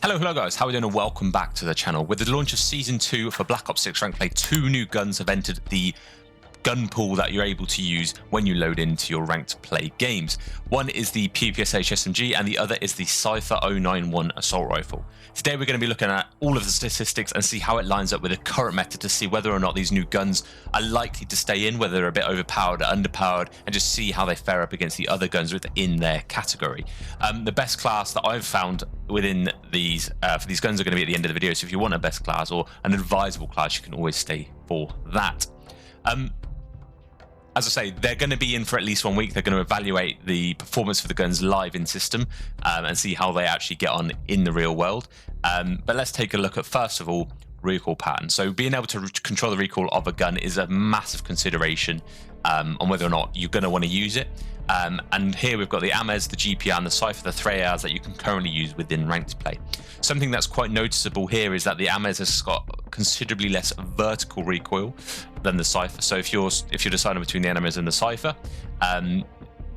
Hello guys, how are we doing and welcome back to the channel. With the launch of Season 2 for Black Ops 6 Rank Play, 2 new guns have entered the gun pool that you're able to use when you load into your ranked play games. One is the PPSH SMG and the other is the Cypher 091 assault rifle. Today we're going to be looking at all of the statistics and see how it lines up with the current meta to see whether or not these new guns are likely to stay in, whether they're a bit overpowered or underpowered, and just see how they fare up against the other guns within their category. The best class that I've found within these for these guns are going to be at the end of the video, so if you want a best class or an advisable class, you can always stay for that. As I say, they're going to be in for at least 1 week. They're going to evaluate the performance for the guns live in system and see how they actually get on in the real world. But let's take a look at, first of all, recoil pattern. So being able to control the recoil of a gun is a massive consideration on whether or not you're going to want to use it. And here we've got the Harrz, the GPR, and the Cypher, the 3 ARs that you can currently use within ranked play. Something that's quite noticeable here is that the Harrz has got considerably less vertical recoil than the Cypher. So if you're deciding between the Harrz and the Cypher,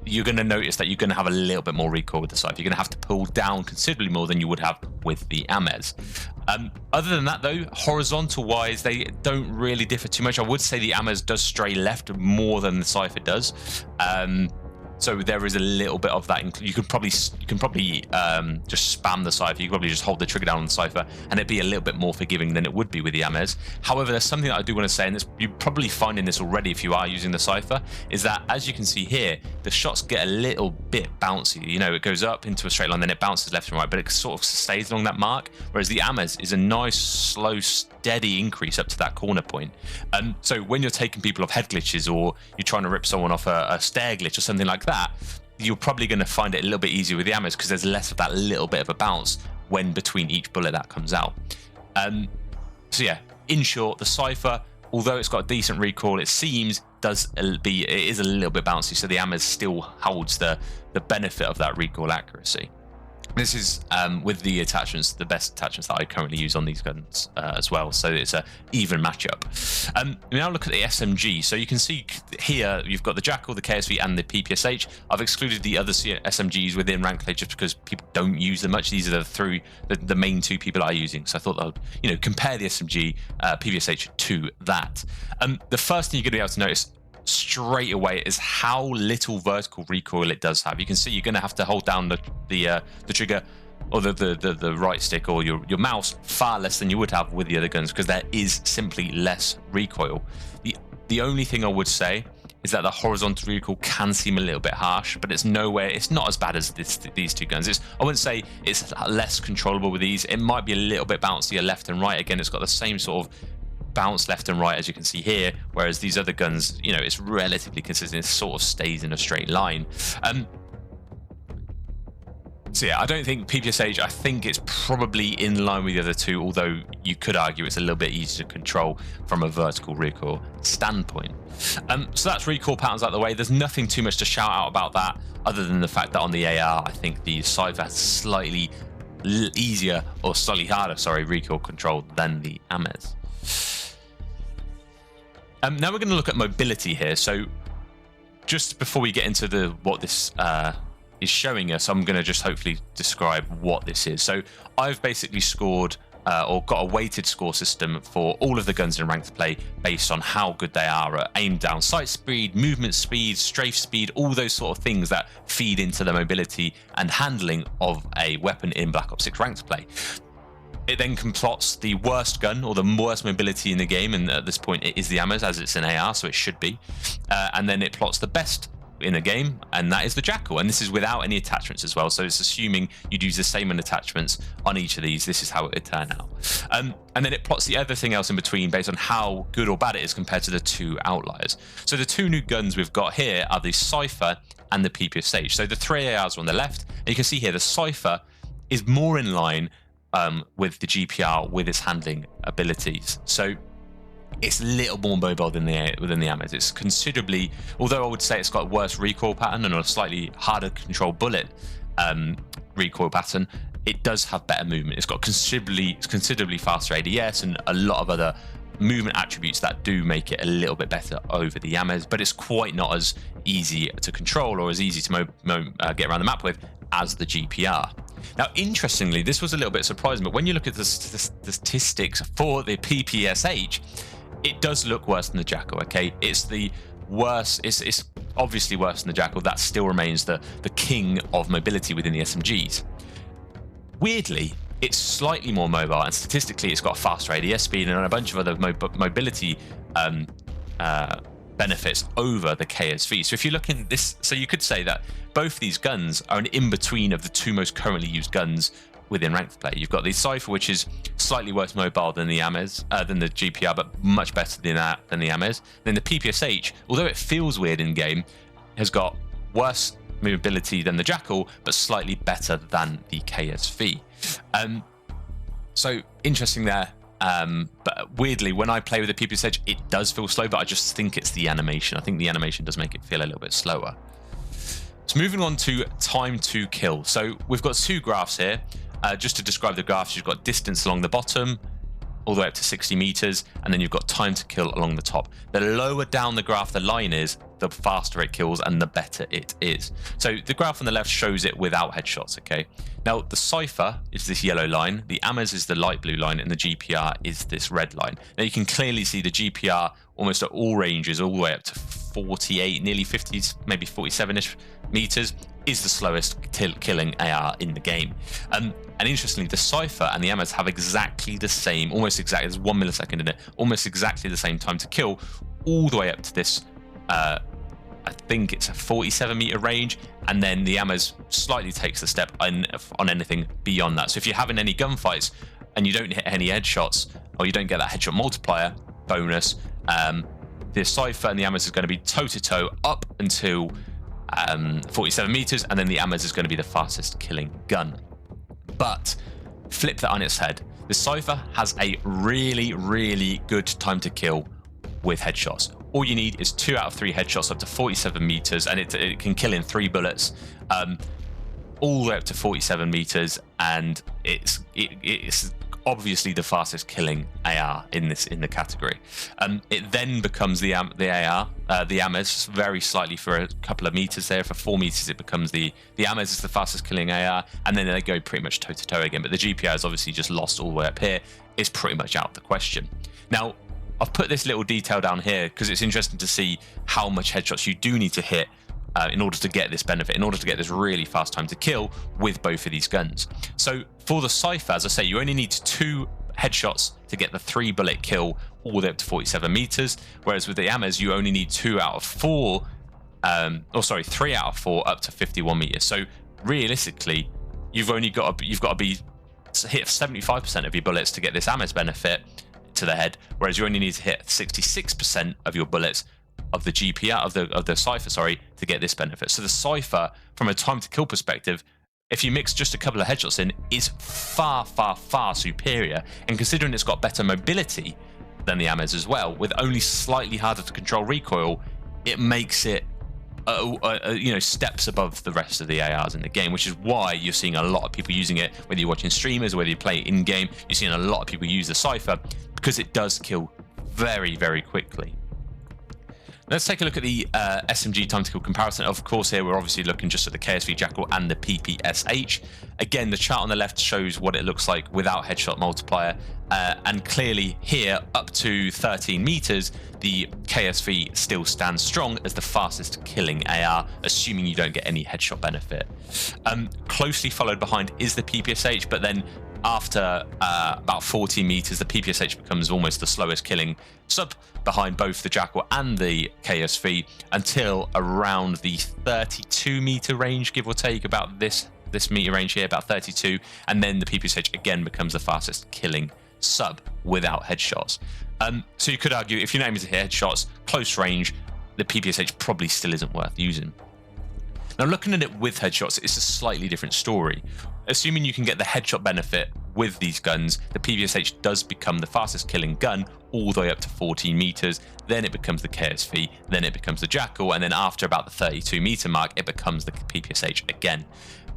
you're going to notice that you're going to have a little bit more recoil with the Cypher. You're going to have to pull down considerably more than you would have with the Harrz. Other than that, though, horizontal-wise, they don't really differ too much. I would say the Harrz does stray left more than the Cypher does. So there is a little bit of that. You can probably just spam the Cypher. You can probably just hold the trigger down on the Cypher, and it'd be a little bit more forgiving than it would be with the Harrz. However, there's something that I do want to say, and you're probably finding this already if you are using the Cypher, is that as you can see here, the shots get a little bit bouncy. You know, it goes up into a straight line, then it bounces left and right, but it sort of stays along that mark. Whereas the Harrz is a nice, slow, steady increase up to that corner point. So when you're taking people off head glitches, or you're trying to rip someone off a stair glitch or something like that, you're probably going to find it a little bit easier with the Harrz because there's less of that little bit of a bounce when between each bullet that comes out. So yeah, in short, the Cypher, although it's got a decent recoil, it seems it is a little bit bouncy, so the Harrz still holds the benefit of that recoil accuracy. This is, with the attachments, the best attachments that I currently use on these guns as well, so it's an even matchup. We now look at the SMG. So you can see here, you've got the Jackal, the KSV, and the PPSH. I've excluded the other SMGs within rank play just because people don't use them much. These are the main 2 people are using, so I thought I would, compare the SMG, PPSH to that. The first thing you're going to be able to notice straight away is how little vertical recoil it does have. You can see you're going to have to hold down the trigger or the right stick or your mouse far less than you would have with the other guns because there is simply less recoil. The only thing I would say is that the horizontal recoil can seem a little bit harsh, but it's not as bad as these 2 guns. I wouldn't say it's less controllable with these. It might be a little bit bouncier left and right. Again, it's got the same sort of bounce left and right as you can see here, whereas these other guns, it's relatively consistent. It sort of stays in a straight line. So yeah, I don't think PPSH, I think it's probably in line with the other 2, although you could argue it's a little bit easier to control from a vertical recoil standpoint. So that's recoil patterns out of the way. There's nothing too much to shout out about that, other than the fact that on the AR, I think the Cypher has slightly easier, or slightly harder, sorry, recoil control than the Harrz. Now we're going to look at mobility here. So just before we get into what this is showing us, I'm going to just hopefully describe what this is. So I've basically scored or got a weighted score system for all of the guns in ranked play based on how good they are at aim down sight speed, movement speed, strafe speed, all those sort of things that feed into the mobility and handling of a weapon in Black Ops 6 ranked play. It then plots the worst gun or the worst mobility in the game, and at this point it is the Harrz, as it's an AR, so it should be. And then it plots the best in the game, and that is the Jackal, and this is without any attachments as well, so it's assuming you'd use the same attachments on each of these. This is how it would turn out. And then it plots the everything else in between based on how good or bad it is compared to the 2 outliers. So the 2 new guns we've got here are the Cypher and the PPSH. So the 3 ARs are on the left, and you can see here the Cypher is more in line with the GPR with its handling abilities. So it's a little more mobile than the Harrz. It's considerably, although I would say it's got a worse recoil pattern and a slightly harder to control bullet recoil pattern, it does have better movement. It's got considerably faster ADS and a lot of other movement attributes that do make it a little bit better over the Harrz, but it's quite not as easy to control or as easy to get around the map with as the GPR. Now, interestingly, this was a little bit surprising, but when you look at the statistics for the PPSH, it does look worse than the Jackal, okay? It's the worst, it's obviously worse than the Jackal. That still remains the king of mobility within the SMGs. Weirdly, it's slightly more mobile, and statistically it's got a faster ADS speed and a bunch of other mobility benefits over the KSV. So if you look in this, so you could say that both these guns are an in-between of the two most currently used guns within ranked play. You've got the Cypher, which is slightly worse mobile than the Harrz, than the GPR, but much better than the Harrz. Then the PPSH, although it feels weird in game, has got worse mobility than the Jackal, but slightly better than the KSV. So interesting there. But weirdly, when I play with the PPSH, it does feel slow, but I just think it's the animation. I think the animation does make it feel a little bit slower. So moving on to time to kill. So we've got two graphs here. Just to describe the graphs, you've got distance along the bottom, all the way up to 60 meters, and then you've got time to kill along the top. The lower down the graph the line is, the faster it kills and the better it is. So the graph on the left shows it without headshots, okay? Now the Cypher is this yellow line, the Harrz is the light blue line, and the GPR is this red line. Now you can clearly see the GPR almost at all ranges, all the way up to 48, nearly 50, maybe 47-ish meters, is the slowest killing AR in the game. And interestingly, the Cypher and the Harrz have exactly the same, almost exactly, there's 1 millisecond in it, almost exactly the same time to kill, all the way up to this, I think it's a 47-meter range, and then the Harrz slightly takes the step on anything beyond that. So if you're having any gunfights and you don't hit any headshots, or you don't get that headshot multiplier bonus, the Cypher and the Harrz is going to be toe-to-toe up until 47 meters, and then the Harrz is going to be the fastest killing gun. But flip that on its head. The Cypher has a really, really good time to kill with headshots. All you need is 2 out of 3 headshots up to 47 meters, and it can kill in 3 bullets, all the way up to 47 meters, and it's obviously the fastest killing AR in the category. It then becomes the Harrz, very slightly for a couple of meters there. For 4 meters, it becomes the Harrz is the fastest killing AR, and then they go pretty much toe to toe again. But the GPR has obviously just lost all the way up here. It's pretty much out of the question. Now, I've put this little detail down here because it's interesting to see how much headshots you do need to hit in order to get this benefit, in order to get this really fast time to kill with both of these guns. So for the Cypher, as I say, you only need 2 headshots to get the 3 bullet kill all the way up to 47 meters, whereas with the Harrz, you only need 3 out of 4 up to 51 meters. So realistically, you've got to hit 75% of your bullets to get this Harrz benefit to the head, whereas you only need to hit 66% of your bullets of the GPR of the Cypher, to get this benefit. So the Cypher, from a time to kill perspective, if you mix just a couple of headshots in, is far, far, far superior. And considering it's got better mobility than the Harrz as well, with only slightly harder to control recoil, it makes it steps above the rest of the ARs in the game, which is why you're seeing a lot of people using it, whether you're watching streamers or whether you play it in game. You're seeing a lot of people use the Cypher because it does kill very, very quickly. Let's take a look at the SMG time to kill comparison. Of course, here we're obviously looking just at the KSV Jackal and the PPSH. Again, the chart on the left shows what it looks like without headshot multiplier. And clearly here, up to 13 meters, the KSV still stands strong as the fastest killing AR, assuming you don't get any headshot benefit. Closely followed behind is the PPSH, but then after about 40 meters, the PPSH becomes almost the slowest killing sub behind both the Jackal and the KSV until around the 32 meter range, give or take, about this meter range here, about 32, and then the PPSH again becomes the fastest killing sub without headshots. So you could argue, if you're not aiming to hit headshots, close range, the PPSH probably still isn't worth using. Now, looking at it with headshots, it's a slightly different story. Assuming you can get the headshot benefit with these guns, the PPSH does become the fastest killing gun all the way up to 14 meters. Then it becomes the KSV, then it becomes the Jackal, and then after about the 32 meter mark, it becomes the PPSH again.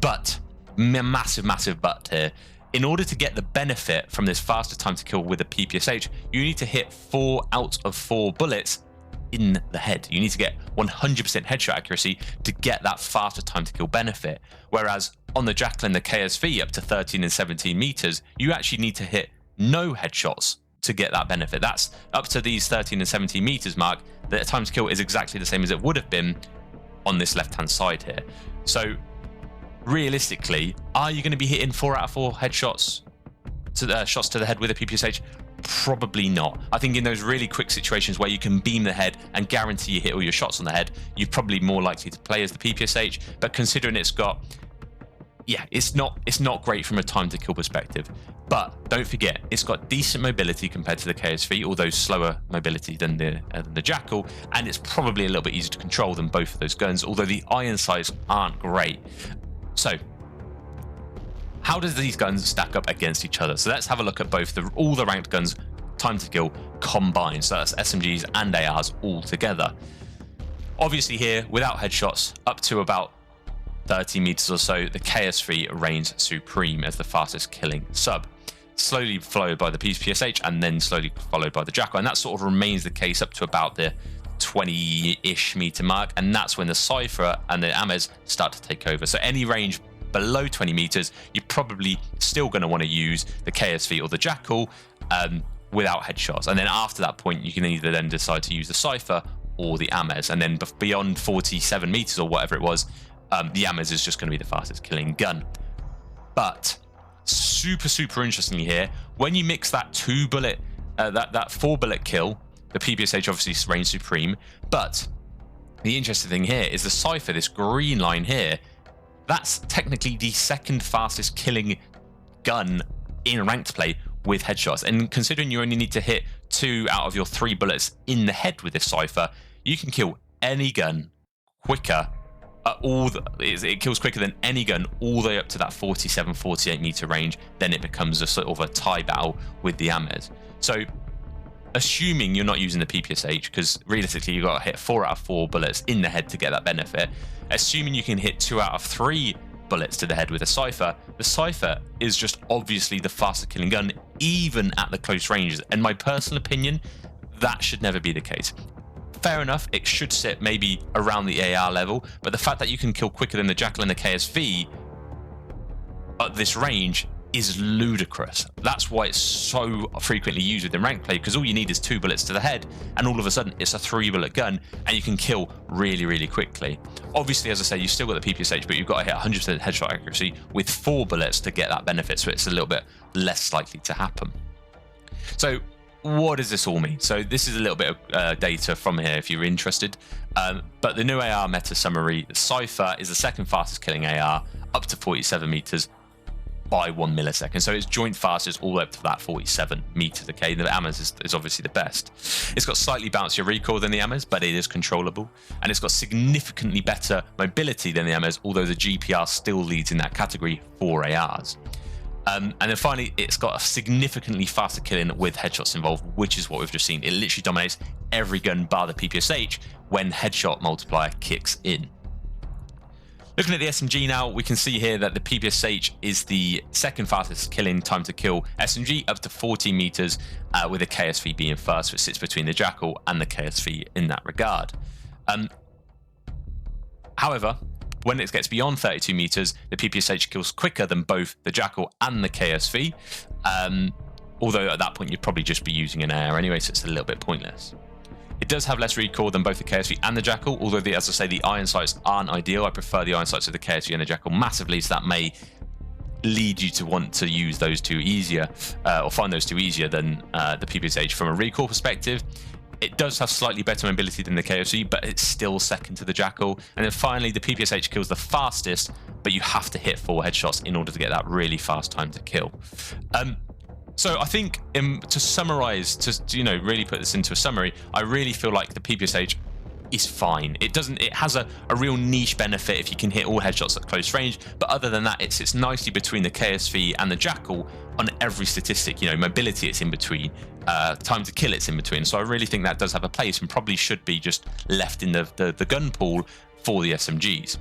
But, massive but here, in order to get the benefit from this faster time to kill with a PPSH, you need to hit 4 out of 4 bullets in the head. You need to get 100% headshot accuracy to get that faster time to kill benefit. Whereas on the Jackal and the KSV up to 13 and 17 meters, you actually need to hit no headshots to get that benefit. That's up to these 13 and 17 meters mark. The time to kill is exactly the same as it would have been on this left-hand side here. So realistically, are you going to be hitting 4 out of 4 headshots to shots to the head with a PPSH? Probably not. I think in those really quick situations where you can beam the head and guarantee you hit all your shots on the head, you're probably more likely to play as the PPSH. But considering it's got, it's not great from a time to kill perspective. But don't forget, it's got decent mobility compared to the KSV, although slower mobility than the Jackal, and it's probably a little bit easier to control than both of those guns, although the iron sights aren't great. So how does these guns stack up against each other? So let's have a look at both all the ranked guns time to kill combined. So that's SMGs and ARs all together. Obviously here, without headshots, up to about 30 meters or so, the KSV reigns supreme as the fastest killing sub, slowly followed by the PPSH and then slowly followed by the Jackal. And that sort of remains the case up to about the 20-ish meter mark, and that's when the Cypher and the Harrz start to take over. So any range below 20 meters, you're probably still going to want to use the KSV or the Jackal without headshots. And then after that point, you can either then decide to use the Cypher or the Harrz. And then beyond 47 meters or whatever it was, the Harrz is just going to be the fastest killing gun. But super interestingly here, when you mix that 2-bullet, that 4-bullet kill, the PPSH obviously reigns supreme. But the interesting thing here is the Cypher, this green line here, that's technically the second fastest killing gun in ranked play with headshots. And considering you only need to hit 2 out of your 3 bullets in the head with this Cypher, you can kill any gun quicker. It kills quicker than any gun all the way up to that 47-48 meter range. Then it becomes a sort of a tie battle with the Harrz. So assuming you're not using the PPSH, because realistically you've got to hit 4 out of 4 bullets in the head to get that benefit, assuming you can hit 2 out of 3 bullets to the head with a Cypher, the Cypher is just obviously the faster killing gun even at the close ranges. And my personal opinion, that should never be the case. Fair enough, it should sit maybe around the AR level, but the fact that you can kill quicker than the Jackal and the KSV at this range is ludicrous. That's why it's so frequently used within ranked play, because all you need is 2 bullets to the head, and all of a sudden it's a 3-bullet gun, and you can kill really quickly. Obviously, as I say, you've still got the PPSH, but you've got to hit 100% headshot accuracy with 4 bullets to get that benefit, so it's a little bit less likely to happen. So what does this all mean? So this is a little bit of data from here if you're interested. But the new AR meta summary, Cypher is the second fastest killing AR, up to 47 meters by 1 millisecond. So it's joint fastest all the way up to that 47 meters. Okay, the Harrz is obviously the best. It's got slightly bouncier recoil than the Harrz, but it is controllable. And it's got significantly better mobility than the Harrz, although the GPR still leads in that category for ARs. And then finally, it's got a significantly faster killing with headshots involved, which is what we've just seen. It literally dominates every gun bar the PPSH when headshot multiplier kicks in. Looking at the SMG now, we can see here that the PPSH is the second fastest killing time to kill SMG, up to 40 meters, with the KSV being first, which sits between the Jackal and the KSV in that regard. However, when it gets beyond 32 meters, the PPSH kills quicker than both the Jackal and the KSV, although at that point you'd probably just be using an AR anyway, so it's a little bit pointless. It does have less recoil than both the KSV and the Jackal, although, as I say, the iron sights aren't ideal. I prefer the iron sights of the KSV and the Jackal massively, so that may lead you to want to use those two easier, or find those two easier than the PPSH from a recoil perspective. It does have slightly better mobility than the KSV, but it's still second to the Jackal. And then finally, the PPSH kills the fastest, but you have to hit 4 headshots in order to get that really fast time to kill. So I think to summarize, to really put this into a summary, I really feel like the PPSH is fine. It has a real niche benefit if you can hit all headshots at close range, but other than that, it sits nicely between the KSV and the Jackal on every statistic. Mobility, it's in between. Time to kill, it's in between. So I really think that does have a place and probably should be just left in the gun pool for the SMGs.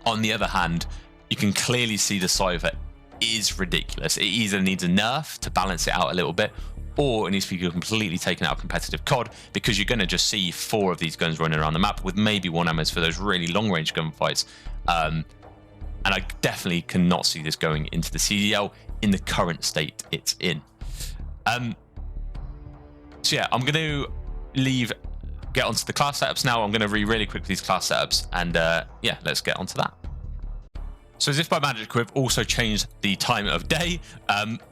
On the other hand, you can clearly see the Cypher is ridiculous. It either needs a nerf to balance it out a little bit, or it needs to be completely taken out of competitive COD, because you're going to just see 4 of these guns running around the map with maybe 1 Harrz for those really long-range gunfights. And I definitely cannot see this going into the CDL in the current state it's in. So yeah, I'm going to get onto the class setups now. I'm going to read really quickly these class setups, and yeah, let's get onto that. So as if by magic, we've also changed the time of day,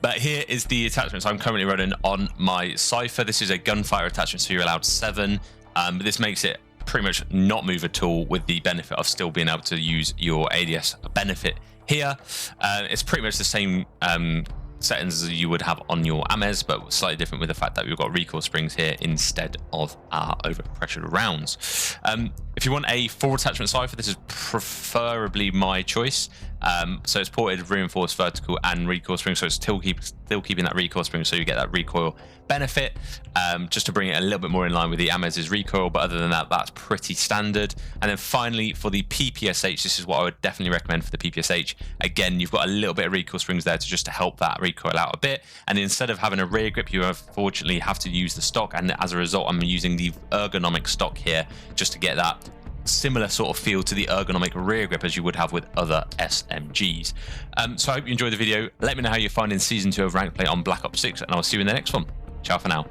but here is the attachments I'm currently running on my Cypher. This is a gunfire attachment, so you're allowed 7. But this makes it pretty much not move at all, with the benefit of still being able to use your ADS benefit here. It's pretty much the same settings as you would have on your Harrz, but slightly different with the fact that we've got recoil springs here instead of our overpressured rounds. If you want a 4 attachment Cypher, this is preferably my choice. So it's ported, reinforced, vertical, and recoil spring. So it's still keeping that recoil spring, so you get that recoil benefit, just to bring it a little bit more in line with the Harrz's recoil. But other than that, that's pretty standard. And then finally, for the PPSH, this is what I would definitely recommend for the PPSH. Again, you've got a little bit of recoil springs there to help that recoil out a bit. And instead of having a rear grip, you unfortunately have to use the stock. And as a result, I'm using the ergonomic stock here just to get that similar sort of feel to the ergonomic rear grip as you would have with other SMGs. So I hope you enjoyed the video. Let me know how you're finding Season 2 of Rank Play on Black Ops 6, and I'll see you in the next one. Ciao for now.